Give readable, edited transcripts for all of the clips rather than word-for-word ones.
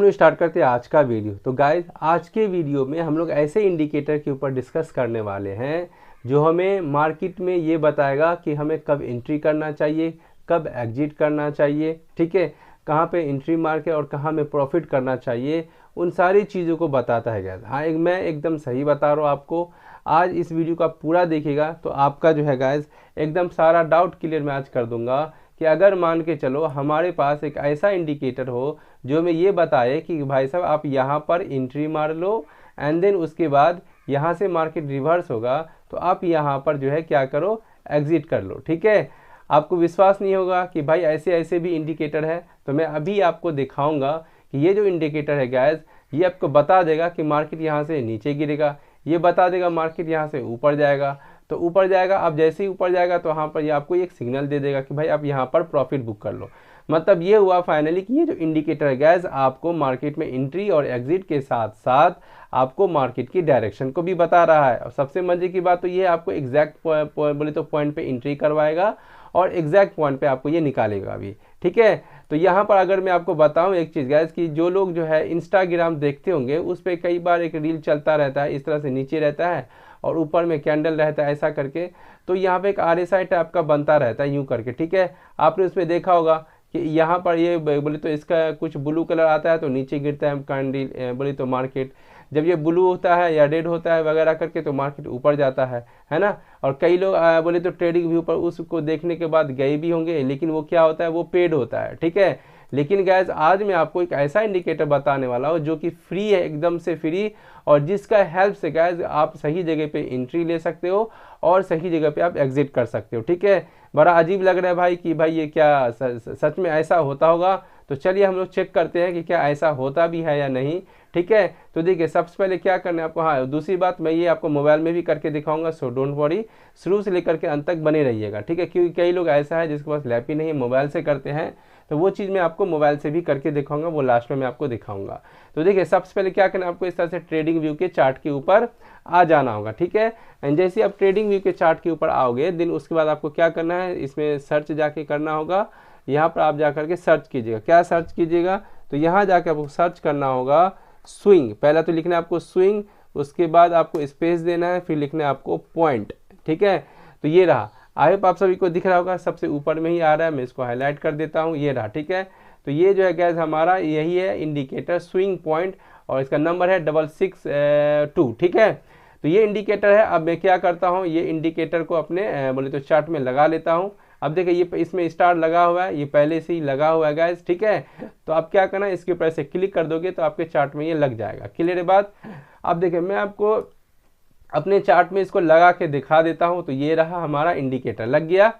चलो स्टार्ट करते हैं आज का वीडियो। तो गाइस आज के वीडियो में हम लोग ऐसे इंडिकेटर के ऊपर डिस्कस करने वाले हैं जो हमें मार्केट में ये बताएगा कि हमें कब एंट्री करना चाहिए, कब एग्जिट करना चाहिए, ठीक है, कहाँ पे एंट्री मार्क है और कहाँ में प्रॉफिट करना चाहिए, उन सारी चीज़ों को बताता है गाइस। हाँ, मैं एकदम सही बता रहा हूँ आपको। आज इस वीडियो का पूरा देखिएगा तो आपका जो है गाइस एकदम सारा डाउट क्लियर मैं आज कर दूंगा कि अगर मान के चलो हमारे पास एक ऐसा इंडिकेटर हो जो हमें ये बताए कि भाई साहब आप यहाँ पर एंट्री मार लो एंड देन उसके बाद यहाँ से मार्केट रिवर्स होगा तो आप यहाँ पर जो है क्या करो, एग्जिट कर लो, ठीक है। आपको विश्वास नहीं होगा कि भाई ऐसे ऐसे भी इंडिकेटर है, तो मैं अभी आपको दिखाऊंगा कि ये जो इंडिकेटर है गाइस ये आपको बता देगा कि मार्केट यहाँ से नीचे गिरेगा, ये बता देगा मार्केट यहाँ से ऊपर जाएगा। तो ऊपर जाएगा, अब जैसे ही ऊपर जाएगा तो यहाँ पर ये आपको एक सिग्नल दे देगा कि भाई आप यहाँ पर प्रॉफिट बुक कर लो। मतलब ये हुआ फाइनली कि ये जो इंडिकेटर है गैस आपको मार्केट में एंट्री और एग्जिट के साथ साथ आपको मार्केट की डायरेक्शन को भी बता रहा है। और सबसे मजे की बात तो ये आपको एग्जैक्ट बोले तो पॉइंट पे एंट्री करवाएगा और एग्जैक्ट पॉइंट पे आपको ये निकालेगा अभी, ठीक है। तो यहाँ पर अगर मैं आपको बताऊं एक चीज़ गैस कि जो लोग जो है इंस्टाग्राम देखते होंगे उस पर कई बार एक रील चलता रहता है, इस तरह से नीचे रहता है और ऊपर में कैंडल रहता है ऐसा करके, तो यहाँ पे एक RSI टाइप का बनता रहता है यूं करके, ठीक है। आपने उसमें देखा होगा कि यहाँ पर ये बोले तो इसका कुछ ब्लू कलर आता है तो नीचे गिरता है कैंडल, बोले तो मार्केट जब ये ब्लू होता है या रेड होता है वगैरह करके तो मार्केट ऊपर जाता है ना। और कई लोग बोले तो ट्रेडिंग व्यू पर उसको देखने के बाद गए भी होंगे, लेकिन वो क्या होता है, वो पेड होता है, ठीक है। लेकिन गैस आज मैं आपको एक ऐसा इंडिकेटर बताने वाला हूँ जो कि फ्री है, एकदम से फ्री, और जिसका हेल्प से गैस आप सही जगह पे एंट्री ले सकते हो और सही जगह पे आप एग्जिट कर सकते हो, ठीक है। बड़ा अजीब लग रहा है भाई कि भाई ये क्या सच में ऐसा होता होगा। तो चलिए हम लोग चेक करते हैं कि क्या ऐसा होता भी है या नहीं, ठीक है। तो देखिए सबसे पहले क्या करना है आपको, हाँ दूसरी बात मैं ये आपको मोबाइल में भी करके दिखाऊंगा, सो डोंट वरी, शुरू से लेकर के अंत तक बने रहिएगा, ठीक है। क्योंकि कई लोग ऐसा है जिसके पास लैप ही नहीं है, मोबाइल से करते हैं, तो वो चीज़ मैं आपको मोबाइल से भी करके दिखाऊंगा, वो लास्ट में मैं आपको दिखाऊंगा। तो देखिए सबसे पहले क्या करना है आपको, इस तरह से ट्रेडिंग व्यू के चार्ट के ऊपर आ जाना होगा, ठीक है। एंड जैसे आप ट्रेडिंग व्यू के चार्ट के ऊपर आओगे दिन उसके बाद आपको क्या करना है, इसमें सर्च जाके करना होगा। यहाँ पर आप जा करके सर्च कीजिएगा, क्या सर्च कीजिएगा, तो यहाँ जाके आपको सर्च करना होगा स्विंग। पहला तो लिखना है आपको स्विंग, उसके बाद आपको स्पेस देना है, फिर लिखना है आपको पॉइंट, ठीक है। तो ये रहा, आई होप आप सभी को दिख रहा होगा, सबसे ऊपर में ही आ रहा है, मैं इसको हाईलाइट कर देता हूँ, ये रहा, ठीक है। तो ये जो है गैस हमारा यही है इंडिकेटर स्विंग पॉइंट और इसका नंबर है 662, ठीक है। तो ये इंडिकेटर है। अब मैं क्या करता हूँ, ये इंडिकेटर को अपने बोले तो चार्ट में लगा लेता हूँ। अब देखिए ये इसमें स्टार लगा हुआ है, ये पहले से ही लगा हुआ है गाइस, ठीक है। तो आप क्या करना है, इसके ऊपर से क्लिक कर दोगे तो आपके चार्ट में ये लग जाएगा। क्लियर है बात। अब देखिए मैं आपको अपने चार्ट में इसको लगा के दिखा देता हूँ। तो ये रहा हमारा इंडिकेटर लग गया।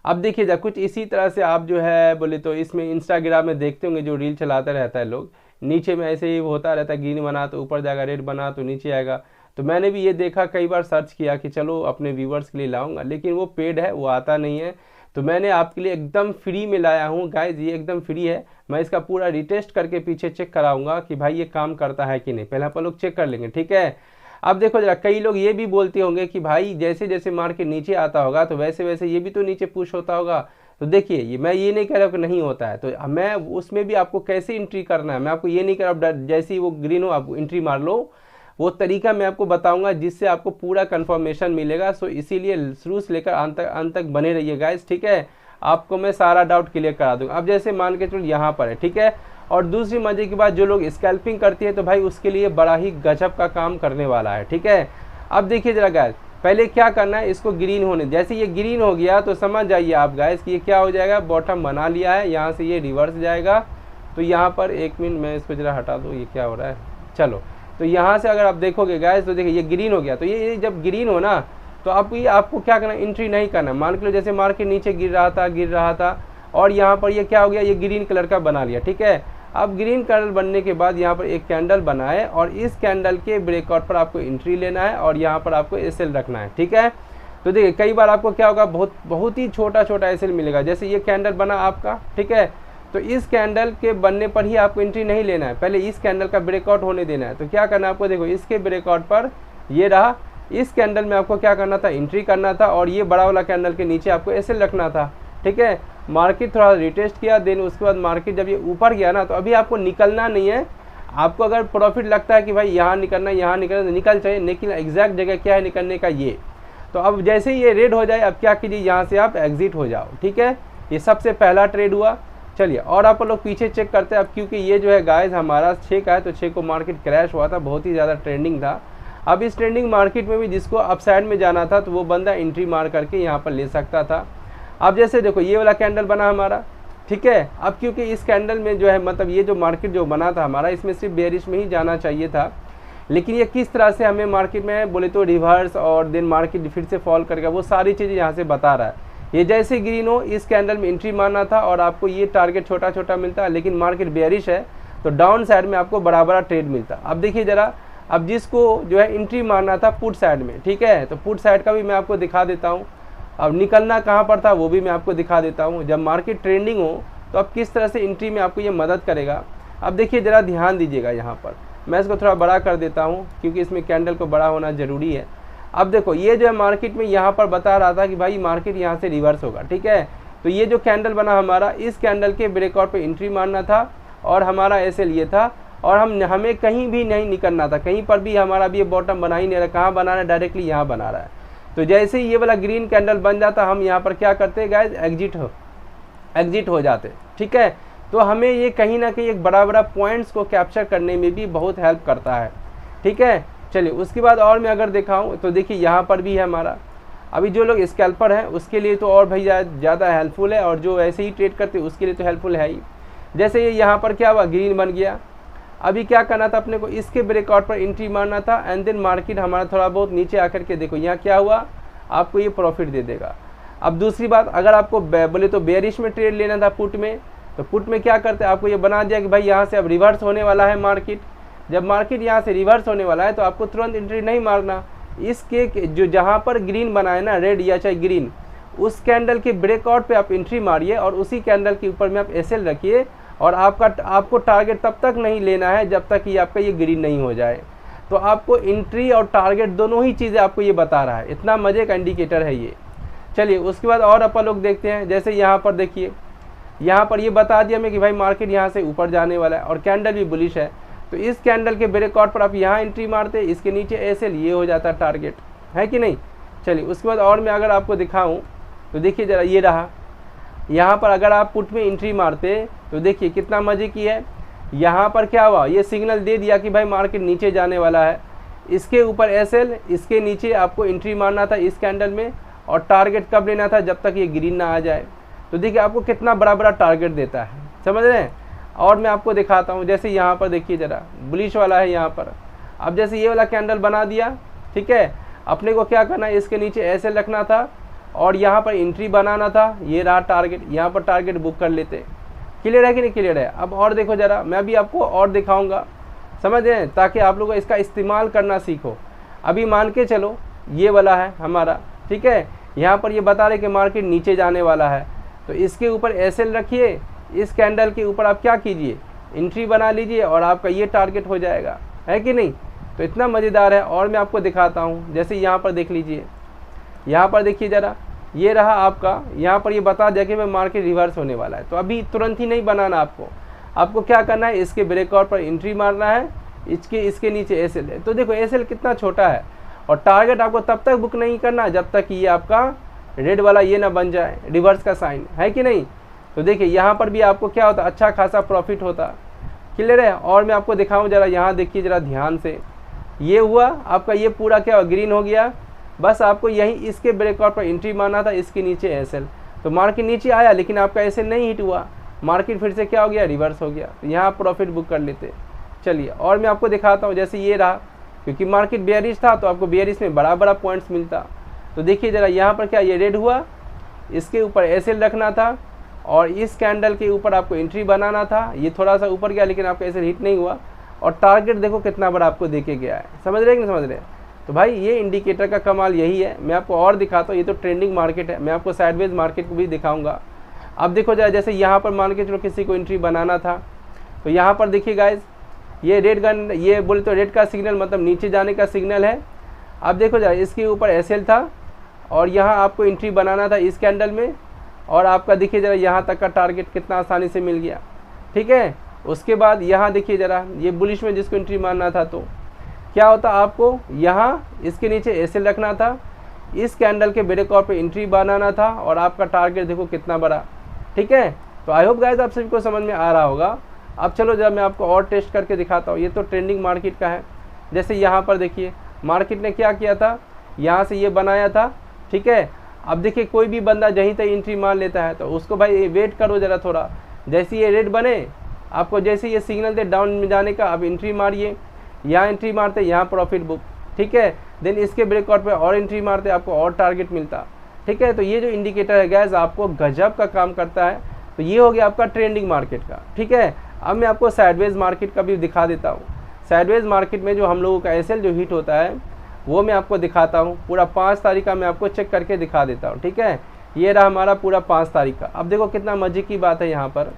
अब देखिए जा कुछ इसी तरह से आप जो है बोले तो इसमें इंस्टाग्राम में देखते होंगे जो रील चलाता रहता है लोग, नीचे में ऐसे ही होता रहता है, ग्रीन बना तो ऊपर जाएगा, रेड बना तो नीचे आएगा। तो मैंने भी ये देखा, कई बार सर्च किया कि चलो अपने व्यूवर्स के लिए लाऊंगा, लेकिन वो पेड है, वो आता नहीं है। तो मैंने आपके लिए एकदम फ्री में लाया हूँ गाइज, ये एकदम फ्री है। मैं इसका पूरा रिटेस्ट करके पीछे चेक कराऊंगा कि भाई ये काम करता है कि नहीं, पहले आप लोग चेक कर लेंगे, ठीक है। अब देखो जरा, कई लोग ये भी बोलते होंगे कि भाई जैसे जैसे मार्केट नीचे आता होगा तो वैसे वैसे ये भी तो नीचे पुश होता होगा। तो देखिए ये मैं ये नहीं कह रहा हूँ कि नहीं होता है, तो मैं उसमें भी आपको कैसे एंट्री करना है, मैं आपको ये नहीं कह रहा हूँ जैसे ही वो ग्रीन हो आप एंट्री मार लो, वो तरीका मैं आपको बताऊंगा जिससे आपको पूरा कंफर्मेशन मिलेगा। सो इसीलिए शुरू से लेकर अंत तक बने रहिए गाइस, ठीक है। आपको मैं सारा डाउट क्लियर करा दूंगा। अब जैसे मान के चलो यहाँ पर है, ठीक है। और दूसरी मजे की बात, जो लोग स्कैल्पिंग करती है तो भाई उसके लिए बड़ा ही गजब का काम करने वाला है, ठीक है। अब देखिए जरा गाइस, पहले क्या करना है, इसको ग्रीन होने, जैसे ये ग्रीन हो गया तो समझ जाइए आप गाइस कि ये क्या हो जाएगा, बॉटम बना लिया है, यहाँ से ये रिवर्स जाएगा। तो यहाँ पर एक मिनट मैं इसको जरा हटा दूँ, ये क्या हो रहा है, चलो। तो यहाँ से अगर आप देखोगे गाइस तो देखिए ये ग्रीन हो गया। तो ये जब ग्रीन हो ना तो आपको क्या करना, एंट्री नहीं करना। मान लो जैसे मार्केट नीचे गिर रहा था और यहाँ पर ये क्या हो गया, ये ग्रीन कलर का बना लिया, ठीक है। अब ग्रीन कलर बनने के बाद यहाँ पर एक कैंडल बनाए और इस कैंडल के ब्रेकआउट पर आपको एंट्री लेना है और यहाँ पर आपको एसएल रखना है, ठीक है। तो देखिए कई बार आपको क्या होगा, बहुत ही छोटा छोटा एसएल मिलेगा। जैसे ये कैंडल बना आपका, ठीक है। तो इस कैंडल के बनने पर ही आपको एंट्री नहीं लेना है, पहले इस कैंडल का ब्रेकआउट होने देना है। तो क्या करना है आपको, देखो इसके ब्रेकआउट पर ये रहा, इस कैंडल में आपको क्या करना था, एंट्री करना था और ये बड़ा वाला कैंडल के नीचे आपको एसएल रखना था, ठीक है। मार्केट थोड़ा रिटेस्ट किया, देन उसके बाद मार्केट जब ये ऊपर गया ना तो अभी आपको निकलना नहीं है, आपको अगर प्रॉफिट लगता है कि भाई यहाँ निकलना है, यहाँ निकलना, तो निकल चाहिए, लेकिन एग्जैक्ट जगह क्या है निकलने का ये। तो अब जैसे ही ये रेड हो जाए, अब क्या कीजिए, यहाँ से आप एग्जिट हो जाओ। ठीक है, ये सबसे पहला ट्रेड हुआ। चलिए, और आप लोग पीछे चेक करते हैं अब, क्योंकि ये जो है गाइस हमारा 6 का है, तो 6 को मार्केट क्रैश हुआ था, बहुत ही ज़्यादा ट्रेंडिंग था। अब इस ट्रेंडिंग मार्केट में भी जिसको अपसाइड में जाना था, तो वो बंदा एंट्री मार करके यहाँ पर ले सकता था। अब जैसे देखो ये वाला कैंडल बना हमारा, ठीक है। अब क्योंकि इस कैंडल में जो है मतलब ये जो मार्केट जो बना था हमारा, इसमें सिर्फ बेयरिश में ही जाना चाहिए था, लेकिन ये किस तरह से हमें मार्केट में बोले तो रिवर्स और देन मार्केट फिर से फॉल करके, वो सारी चीज़ें यहाँ से बता रहा है। ये जैसे ग्रीन हो, इस कैंडल में एंट्री मारना था और आपको ये टारगेट छोटा छोटा मिलता है, लेकिन मार्केट बेयरिश है तो डाउन साइड में आपको बड़ा बड़ा ट्रेड मिलता। अब देखिए ज़रा, अब जिसको जो है एंट्री मारना था पुट साइड में, ठीक है, तो पुट साइड का भी मैं आपको दिखा देता हूँ। अब निकलना कहाँ पर था वो भी मैं आपको दिखा देता हूँ। जब मार्केट ट्रेंडिंग हो तो अब किस तरह से एंट्री में आपको ये मदद करेगा। अब देखिए ज़रा ध्यान दीजिएगा, यहाँ पर मैं इसको थोड़ा बड़ा कर देता हूँ क्योंकि इसमें कैंडल को बड़ा होना ज़रूरी है। अब देखो ये जो है मार्केट में यहाँ पर बता रहा था कि भाई मार्केट यहाँ से रिवर्स होगा, ठीक है। तो ये जो कैंडल बना हमारा, इस कैंडल के ब्रेकआउट पे एंट्री मारना था और हमारा ऐसे लिए था, और हमें कहीं भी नहीं निकलना था, कहीं पर भी हमारा भी ये बॉटम बना ही नहीं रहा। कहाँ बना रहा है, डायरेक्टली यहाँ बना रहा है। तो जैसे ही ये वाला ग्रीन कैंडल बन जाता, हम यहाँ पर क्या करते गाइस, एग्जिट हो जाते, ठीक है। तो हमें ये कहीं ना कहीं एक बड़ा बड़ा पॉइंट्स को कैप्चर करने में भी बहुत हेल्प करता है, ठीक है। चलिए उसके बाद और मैं अगर दिखाऊं तो देखिए यहाँ पर भी है हमारा, अभी जो लोग स्कैल्पर हैं उसके लिए तो और भाई ज़्यादा हेल्पफुल है, और जो ऐसे ही ट्रेड करते हैं उसके लिए तो हेल्पफुल है ही। जैसे ये यहाँ पर क्या हुआ, ग्रीन बन गया। अभी क्या करना था अपने को, इसके ब्रेकआउट पर एंट्री मारना था, एंड देन मार्केट हमारा थोड़ा बहुत नीचे आकर के देखो यहाँ क्या हुआ, आपको ये प्रॉफिट दे देगा। अब दूसरी बात, अगर आपको बोले तो बेयरिश में ट्रेड लेना था पुट में, तो पुट में क्या करते हैं, आपको ये बना दिया कि भाई यहाँ से अब रिवर्स होने वाला है मार्केट। जब मार्केट यहाँ से रिवर्स होने वाला है तो आपको तुरंत एंट्री नहीं मारना, इसके जो जहाँ पर ग्रीन बना है ना, रेड या चाहे ग्रीन, उस कैंडल के ब्रेकआउट पे आप एंट्री मारिए और उसी कैंडल के ऊपर में आप एसएल रखिए, और आपको टारगेट तब तक नहीं लेना है जब तक कि आपका ये ग्रीन नहीं हो जाए। तो आपको एंट्री और टारगेट दोनों ही चीज़ें आपको ये बता रहा है, इतना मज़े का इंडिकेटर है ये। चलिए उसके बाद और अपन लोग देखते हैं, जैसे यहाँ पर देखिए, यहाँ पर ये बता दिया हमें कि भाई मार्केट यहाँ से ऊपर जाने वाला है और कैंडल भी बुलिश है। तो इस कैंडल के ब्रेकआउट पर आप यहाँ एंट्री मारते, इसके नीचे ऐसे ये हो जाता है टारगेट, है कि नहीं। चलिए उसके बाद और मैं अगर आपको दिखाऊं तो देखिए ज़रा, ये रहा यहाँ पर अगर आप पुट में एंट्री मारते तो देखिए कितना मज़े की है। यहाँ पर क्या हुआ, ये सिग्नल दे दिया कि भाई मार्केट नीचे जाने वाला है, इसके ऊपर एसएल, इसके नीचे आपको एंट्री मारना था इस कैंडल में, और टारगेट कब लेना था, जब तक ये ग्रीन ना आ जाए। तो देखिए आपको कितना बड़ा बड़ा टारगेट देता है, समझ रहे हैं। और मैं आपको दिखाता हूँ, जैसे यहाँ पर देखिए ज़रा, बुलिश वाला है यहाँ पर। अब जैसे ये वाला कैंडल बना दिया, ठीक है, अपने को क्या करना है, इसके नीचे ऐसे रखना था और यहाँ पर एंट्री बनाना था। ये रहा टारगेट, यहाँ पर टारगेट बुक कर लेते। क्लियर है कि नहीं क्लियर है। अब और देखो ज़रा, मैं भी आपको और दिखाऊँगा, समझ रहे हैं, ताकि आप लोग इसका इस्तेमाल करना सीखो। अभी मान के चलो ये वाला है हमारा, ठीक है, यहाँ पर ये बता रहे कि मार्केट नीचे जाने वाला है, तो इसके ऊपर एसएल रखिए, इस कैंडल के ऊपर आप क्या कीजिए, एंट्री बना लीजिए और आपका ये टारगेट हो जाएगा, है कि नहीं। तो इतना मज़ेदार है। और मैं आपको दिखाता हूँ, जैसे यहाँ पर देख लीजिए, यहाँ पर देखिए ज़रा, ये रहा आपका, यहाँ पर ये बता दिया कि मैं मार्केट रिवर्स होने वाला है। तो अभी तुरंत ही नहीं बनाना, आपको क्या करना है, इसके ब्रेकआउट पर एंट्री मारना है, इसके नीचे एसएल है। तो देखो एसएल कितना छोटा है, और टारगेट आपको तब तक बुक नहीं करना जब तक ये आपका रेड वाला ये ना बन जाए, रिवर्स का साइन, है कि नहीं। तो देखिए यहाँ पर भी आपको क्या होता, अच्छा खासा प्रॉफिट होता। क्लियर है। और मैं आपको दिखाऊं ज़रा, यहाँ देखिए ज़रा ध्यान से, ये हुआ आपका, ये पूरा क्या ग्रीन हो गया। बस आपको यहीं इसके ब्रेकआउट पर एंट्री मारना था, इसके नीचे एसएल। तो मार्केट नीचे आया लेकिन आपका एसएल नहीं हिट हुआ, मार्केट फिर से क्या हो गया, रिवर्स हो गया। तो यहाँ प्रॉफिट बुक कर लेते। चलिए और मैं आपको दिखाता हूँ, जैसे ये रहा, क्योंकि मार्केट बेयरिश था तो आपको बेयरिश में बड़ा बड़ा पॉइंट्स मिलता। तो देखिए ज़रा, यहाँ पर क्या ये रेड हुआ, इसके ऊपर एसएल रखना था और इस कैंडल के ऊपर आपको एंट्री बनाना था। ये थोड़ा सा ऊपर गया लेकिन आपका एसएल हिट नहीं हुआ, और टारगेट देखो कितना बड़ा आपको देके गया है। समझ रहे हैं कि नहीं समझ रहे हैं। तो भाई ये इंडिकेटर का कमाल यही है। मैं आपको और दिखाता हूँ, ये तो ट्रेंडिंग मार्केट है, मैं आपको साइडवेज मार्केट को भी दिखाऊंगा। अब देखो जरा, जैसे यहाँ पर मान के चलो किसी को एंट्री बनाना था, तो यहाँ पर देखिए गाइज, ये रेड गन, ये बोले तो रेड का सिग्नल मतलब नीचे जाने का सिग्नल है। अब देखो जरा, इसके ऊपर एसएल था और यहाँ आपको एंट्री बनाना था इस कैंडल में, और आपका देखिए जरा यहाँ तक का टारगेट कितना आसानी से मिल गया। ठीक है, उसके बाद यहाँ देखिए ज़रा, ये बुलिश में जिसको एंट्री मारना था तो क्या होता, आपको यहाँ इसके नीचे एसएल रखना था, इस कैंडल के ब्रेकआउट पे एंट्री बनाना था, और आपका टारगेट देखो कितना बड़ा। ठीक है, तो आई होप गाइस आप सभी को समझ में आ रहा होगा। अब चलो जब मैं आपको और टेस्ट करके दिखाता हूँ। ये तो ट्रेंडिंग मार्केट का है। जैसे यहाँ पर देखिए मार्केट ने क्या किया था, यहाँ से ये बनाया था। ठीक है, अब देखिए कोई भी बंदा जहीं तक एंट्री मार लेता है तो उसको भाई वेट करो ज़रा थोड़ा। जैसे ये रेड बने, आपको जैसे ये सिग्नल दे डाउन में जाने का, अब एंट्री मारिए। यहाँ एंट्री मारते, यहाँ प्रॉफिट बुक। ठीक है, देन इसके ब्रेकआउट पे और एंट्री मारते, आपको और टारगेट मिलता। ठीक है, तो ये जो इंडिकेटर है गैस आपको गजब का काम करता है। तो ये हो गया आपका ट्रेंडिंग मार्केट का। ठीक है, अब मैं आपको साइडवेज मार्केट का भी दिखा देता हूँ। साइडवेज मार्केट में जो हम लोगों का एसएल जो हिट होता है वो मैं आपको दिखाता हूँ। पूरा 5 तारीख का मैं आपको चेक करके दिखा देता हूँ। ठीक है, ये रहा हमारा पूरा 5 तारीख का। अब देखो कितना मजे की बात है यहाँ पर,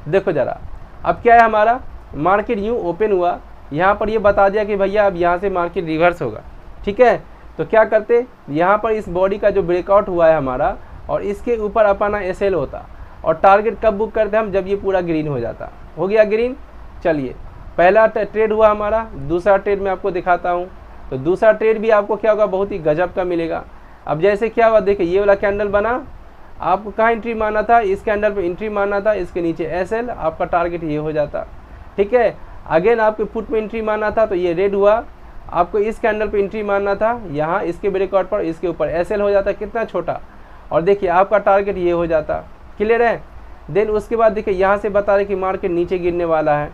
देखो ज़रा। अब क्या है, हमारा मार्केट यूँ ओपन हुआ, यहाँ पर ये बता दिया कि भैया अब यहाँ से मार्केट रिवर्स होगा। ठीक है, तो क्या करते, यहाँ पर इस बॉडी का जो ब्रेकआउट हुआ है हमारा, और इसके ऊपर अपना एसएल होता, और टारगेट कब बुक करते हम, जब ये पूरा ग्रीन हो जाता। हो गया ग्रीन। चलिए पहला ट्रेड हुआ हमारा, दूसरा ट्रेड मैं आपको दिखाता हूँ। तो दूसरा ट्रेड भी आपको क्या होगा, बहुत ही गजब का मिलेगा। अब जैसे क्या हुआ, देखिए ये वाला कैंडल बना, आपको कहाँ एंट्री मारना था, इस कैंडल पे एंट्री मारना था, इसके नीचे एसएल, आपका टारगेट ये हो जाता। ठीक है, अगेन आपके फुट में एंट्री मारना था, तो ये रेड हुआ, आपको इस कैंडल पे एंट्री मारना था, यहाँ इसके ब्रेकआउट पर इसके ऊपर एसएल हो जाता, कितना छोटा, और देखिए आपका टारगेट ये हो जाता। क्लियर है। देन उसके बाद देखिए यहाँ से बता रहे कि मार्केट नीचे गिरने वाला है,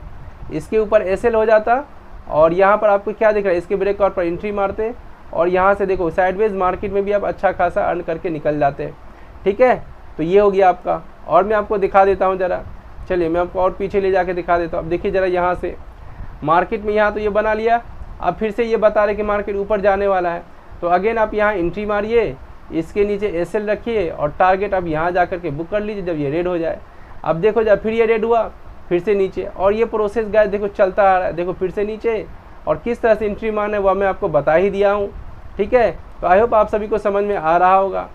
इसके ऊपर एसएल हो जाता, और यहाँ पर आपको क्या दिख रहा है, इसके ब्रेकआउट पर एंट्री मारते, और यहाँ से देखो साइडवेज मार्केट में भी आप अच्छा खासा अर्न करके निकल जाते हैं। ठीक है, तो ये हो गया आपका। और मैं आपको दिखा देता हूँ ज़रा, चलिए मैं आपको और पीछे ले जाके दिखा देता हूँ। अब देखिए ज़रा, यहाँ से मार्केट में यहाँ तो ये बना लिया, अब फिर से ये बता रहे कि मार्केट ऊपर जाने वाला है, तो अगेन आप यहाँ एंट्री मारिए, इसके नीचे एसएल रखिए, और टारगेट अब यहाँ जा कर के बुक कर लीजिए जब ये रेड हो जाए। अब देखो जब फिर ये रेड हुआ, फिर से नीचे, और ये प्रोसेस गाइस देखो चलता आ रहा है। देखो फिर से नीचे, और किस तरह से एंट्री मारना है वह मैं आपको बता ही दिया हूँ। ठीक है, तो आई होप आप सभी को समझ में आ रहा होगा।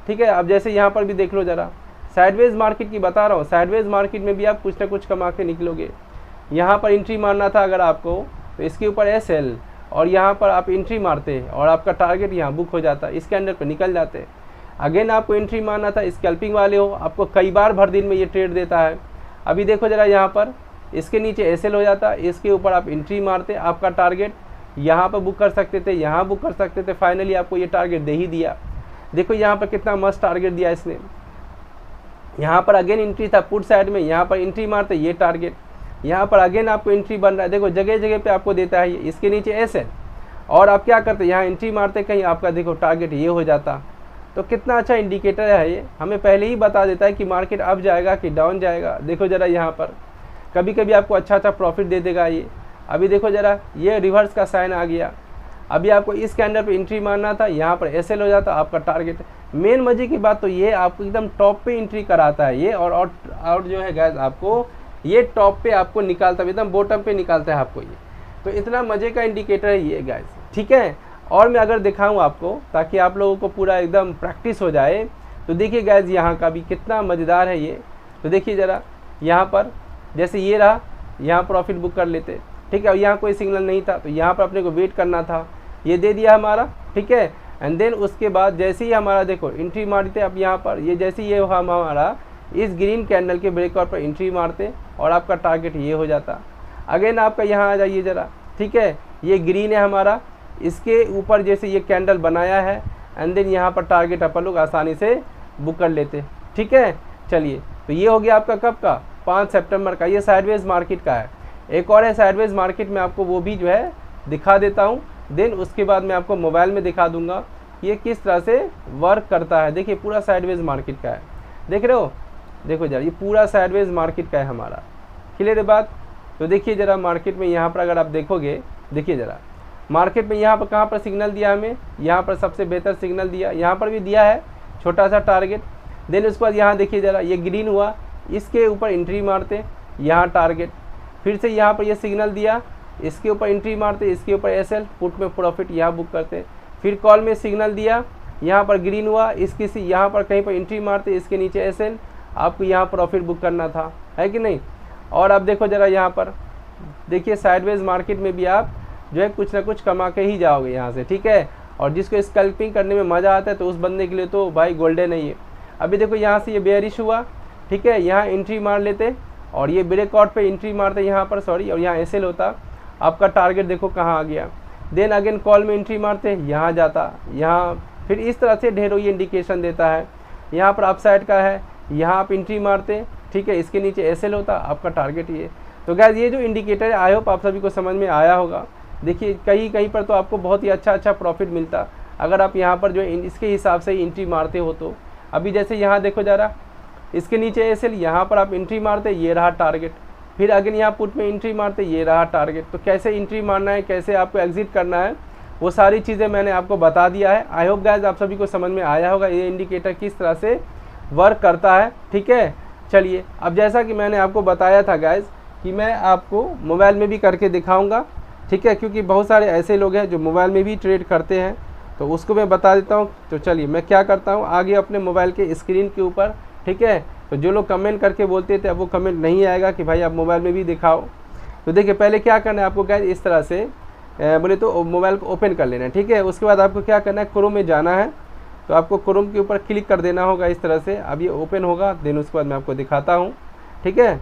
ठीक है, अब जैसे यहाँ पर भी देख लो ज़रा, साइडवेज मार्केट की बता रहा हूँ। साइडवेज मार्केट में भी आप कुछ ना कुछ कमा के निकलोगे। यहाँ पर एंट्री मारना था अगर आपको, तो इसके ऊपर एसएल, और यहाँ पर आप एंट्री मारते और आपका टारगेट यहाँ बुक हो जाता, इसके अंदर पर निकल जाते। अगेन आपको एंट्री मारना था, स्कैल्पिंग वाले हो, आपको कई बार भर दिन में ये ट्रेड देता है। अभी देखो ज़रा, यहाँ पर इसके नीचे एसएल हो जाता, इसके ऊपर आप एंट्री मारते, आपका टारगेट यहाँ पर बुक कर सकते थे, यहाँ बुक कर सकते थे, फाइनली आपको ये टारगेट दे ही दिया। देखो यहाँ पर कितना मस्त टारगेट दिया इसने। यहाँ पर अगेन एंट्री था पुट साइड में, यहाँ पर एंट्री मारते, ये टारगेट, यहाँ पर अगेन आपको एंट्री बन रहा है। देखो जगह जगह पे आपको देता है ये, इसके नीचे एसएल, और आप क्या करते, यहाँ एंट्री मारते, कहीं आपका देखो टारगेट ये हो जाता। तो कितना अच्छा इंडिकेटर है ये, हमें पहले ही बता देता है कि मार्केट अप जाएगा कि डाउन जाएगा। देखो ज़रा यहाँ पर कभी कभी आपको अच्छा प्रॉफिट दे देगा ये। अभी देखो ज़रा, ये रिवर्स का साइन आ गया। अभी आपको इस कैंडल पे एंट्री मारना था, यहाँ पर एसएल हो जाता, आपका टारगेट। मेन मजे की बात तो ये आपको एकदम टॉप पे एंट्री कराता है ये, और जो है गैस आपको ये टॉप पे आपको निकालता है, एकदम बॉटम पे निकालता है आपको ये। तो इतना मज़े का इंडिकेटर है ये गैस। ठीक है, और मैं अगर दिखाऊं आपको ताकि आप लोगों को पूरा एकदम प्रैक्टिस हो जाए, तो देखिए गैस यहाँ का भी कितना मज़ेदार है ये। तो देखिए ज़रा, यहाँ पर जैसे ये रहा, यहाँ प्रॉफिट बुक कर लेते। ठीक है, और यहाँ कोई सिग्नल नहीं था, तो यहाँ पर अपने को वेट करना था, ये दे दिया हमारा। ठीक है, एंड देन उसके बाद जैसे ही हमारा देखो एंट्री मारते, अब यहाँ पर ये जैसे ये हमारा इस ग्रीन कैंडल के ब्रेकआउट पर एंट्री मारते, और आपका टारगेट ये हो जाता। अगेन आपका यहाँ आ जाइए ज़रा। ठीक है, ये ग्रीन है हमारा, इसके ऊपर जैसे ये कैंडल बनाया है, एंड देन यहाँ पर टारगेट अपन लोग आसानी से बुक कर लेते। ठीक है, चलिए, तो ये हो गया आपका कब का, 5 सितंबर का। ये साइडवेज मार्केट का है। एक और है साइडवेज मार्केट में, आपको वो भी जो है दिखा देता हूँ। देन उसके बाद मैं आपको मोबाइल में दिखा दूंगा ये किस तरह से वर्क करता है। देखिए पूरा साइडवेज मार्केट का है, देख रहे हो, देखो जरा, ये पूरा साइडवेज मार्केट का है हमारा। क्लियर है बात। तो देखिए ज़रा, मार्केट में यहाँ पर अगर आप देखोगे, देखिए ज़रा, मार्केट में यहाँ पर कहाँ पर सिग्नल दिया हमें, यहाँ पर सबसे बेहतर सिग्नल दिया, यहाँ पर भी दिया है छोटा सा टारगेट। देन उसके बाद यहाँ देखिए ज़रा, ये ग्रीन हुआ, इसके ऊपर एंट्री मारते, यहाँ टारगेट, फिर से यहाँ पर ये सिग्नल दिया, इसके ऊपर एंट्री मारते, इसके ऊपर एसएल, पुट में प्रॉफिट यहाँ बुक करते। फिर कॉल में सिग्नल दिया, यहाँ पर ग्रीन हुआ, इसकी यहाँ पर कहीं पर एंट्री मारते, इसके नीचे एसएल, आपको यहाँ प्रॉफिट बुक करना था, है कि नहीं। और अब देखो ज़रा यहाँ पर देखिए साइडवेज मार्केट में भी आप जो है कुछ ना कुछ कमा के ही जाओगे यहाँ से, ठीक है। और जिसको स्कैल्पिंग करने में मज़ा आता है तो उस बंदे के लिए तो भाई गोल्डन है ये। अभी देखो यहाँ से ये बेयरिश हुआ, ठीक है, यहाँ एंट्री मार लेते और ये ब्रेकआउट पे एंट्री मारते यहाँ पर, सॉरी, और यहाँ एसएल होता, आपका टारगेट देखो कहाँ आ गया। देन अगेन कॉल में एंट्री मारते, यहाँ जाता, यहाँ फिर इस तरह से ढेरों ये इंडिकेशन देता है। यहाँ पर अपसाइड का है, यहाँ आप एंट्री मारते, ठीक है, इसके नीचे एसएल होता, आपका टारगेट ये। तो गाइस ये जो इंडिकेटर है आई होप आप सभी को समझ में आया होगा। देखिए कहीं कहीं पर तो आपको बहुत ही अच्छा प्रॉफिट मिलता अगर आप यहाँ पर जो इसके हिसाब से एंट्री मारते हो। तो अभी जैसे यहाँ देखो ज़रा, इसके नीचे एसएल, यहाँ पर आप एंट्री मारते, ये रहा टारगेट, फिर अगेन यहाँ पुट में एंट्री मारते, ये रहा टारगेट। तो कैसे एंट्री मारना है, कैसे आपको एग्जिट करना है, वो सारी चीज़ें मैंने आपको बता दिया है। आई होप गाइस आप सभी को समझ में आया होगा ये इंडिकेटर किस तरह से वर्क करता है, ठीक है। चलिए अब जैसा कि मैंने आपको बताया था गाइस कि मैं आपको मोबाइल में भी करके दिखाऊंगा, ठीक है, क्योंकि बहुत सारे ऐसे लोग हैं जो मोबाइल में भी ट्रेड करते हैं, तो उसको मैं बता देता हूं। तो चलिए मैं क्या करता हूं, आगे अपने मोबाइल के स्क्रीन के ऊपर, ठीक है। तो जो लोग कमेंट करके बोलते थे अब वो कमेंट नहीं आएगा कि भाई आप मोबाइल में भी दिखाओ। तो देखिए पहले क्या करना है आपको गाइस, इस तरह से बोले तो मोबाइल को ओपन कर लेना है, ठीक है। उसके बाद आपको क्या करना है, क्रोम में जाना है, तो आपको क्रोम के ऊपर क्लिक कर देना होगा इस तरह से। अब ये ओपन होगा, देन उसके बाद मैं आपको दिखाता हूँ, ठीक है।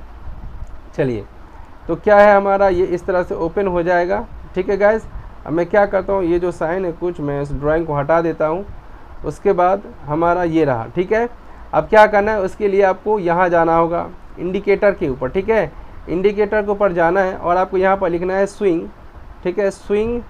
चलिए तो क्या है हमारा, ये इस तरह से ओपन हो जाएगा, ठीक है गाइस। अब मैं क्या करता हूँ, ये जो साइन है कुछ मैं इस ड्राइंग को हटा देता हूँ। उसके बाद हमारा ये रहा, ठीक है। अब क्या करना है, उसके लिए आपको यहाँ जाना होगा इंडिकेटर के ऊपर, ठीक है। इंडिकेटर के ऊपर जाना है और आपको यहाँ पर लिखना है स्विंग, ठीक है, स्विंग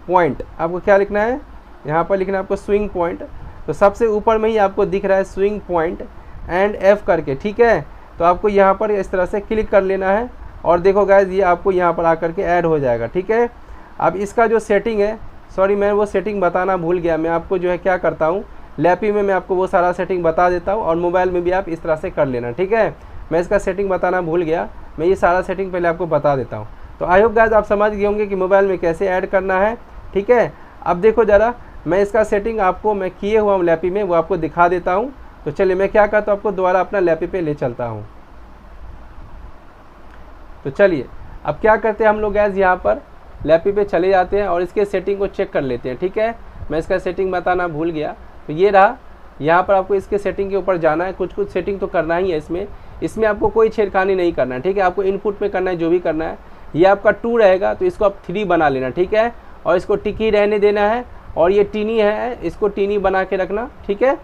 पॉइंट। आपको क्या लिखना है, यहाँ पर लिखना है आपको स्विंग पॉइंट। तो सबसे ऊपर में ही आपको दिख रहा है स्विंग पॉइंट एंड एफ करके, ठीक है। तो आपको यहाँ पर इस तरह से क्लिक कर लेना है और देखो गाइस ये आपको यहाँ पर आकर के ऐड हो जाएगा, ठीक है। अब इसका जो सेटिंग है, सॉरी मैं वो सेटिंग बताना भूल गया, मैं आपको जो है क्या करता हूँ लैपी में मैं आपको वो सारा सेटिंग बता देता हूँ और मोबाइल में भी आप इस तरह से कर लेना, ठीक है। मैं इसका सेटिंग बताना भूल गया, मैं ये सारा सेटिंग पहले आपको बता देता हूँ। तो आई होप गाइस आप समझ गए होंगे कि मोबाइल में कैसे ऐड करना है, ठीक है। अब देखो ज़रा मैं इसका सेटिंग आपको मैं किए हुआ हूँ लैपी में, वो आपको दिखा देता हूँ। तो चलिए मैं क्या करता हूँ, आपको दोबारा अपना लैपी पे ले चलता हूँ। तो चलिए अब क्या करते हैं हम लोग गाइस, यहाँ पर लैपी पे चले जाते हैं और इसके सेटिंग को चेक कर लेते हैं, ठीक है। मैं इसका सेटिंग बताना भूल गया, तो ये रहा, यहाँ पर आपको इसके सेटिंग के ऊपर जाना है। कुछ सेटिंग तो करना ही है इसमें आपको कोई छेड़खानी नहीं करना है, ठीक है। आपको इनपुट में करना है जो भी करना है। ये आपका 2 रहेगा तो इसको आप 3 बना लेना, ठीक है, और इसको टिकी रहने देना है। और ये टीनी है, इसको टीनी बना के रखना, ठीक है।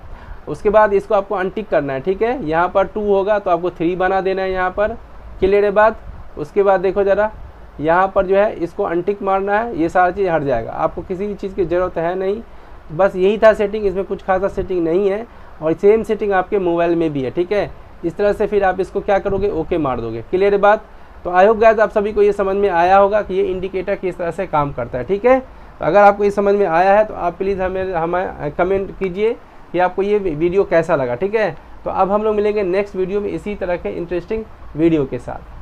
उसके बाद इसको आपको अनटिक करना है, ठीक है। यहाँ पर 2 होगा तो आपको 3 बना देना है यहाँ पर, क्लियर है बात। उसके बाद देखो ज़रा यहाँ पर जो है इसको अनटिक मारना है, ये सारी चीज़ हट जाएगा, आपको किसी भी चीज़ की ज़रूरत है नहीं। बस यही था सेटिंग, इसमें कुछ खासा सेटिंग नहीं है और सेम सेटिंग आपके मोबाइल में भी है, ठीक है। इस तरह से फिर आप इसको क्या करोगे, ओके मार दोगे, क्लियर है बात। तो आई होप गाइस आप सभी को ये समझ में आया होगा कि ये इंडिकेटर किस तरह से काम करता है, ठीक है। तो अगर आपको ये समझ में आया है तो आप प्लीज़ हमें कमेंट कीजिए कि आपको ये वीडियो कैसा लगा, ठीक है। तो अब हम लोग मिलेंगे नेक्स्ट वीडियो में इसी तरह के इंटरेस्टिंग वीडियो के साथ।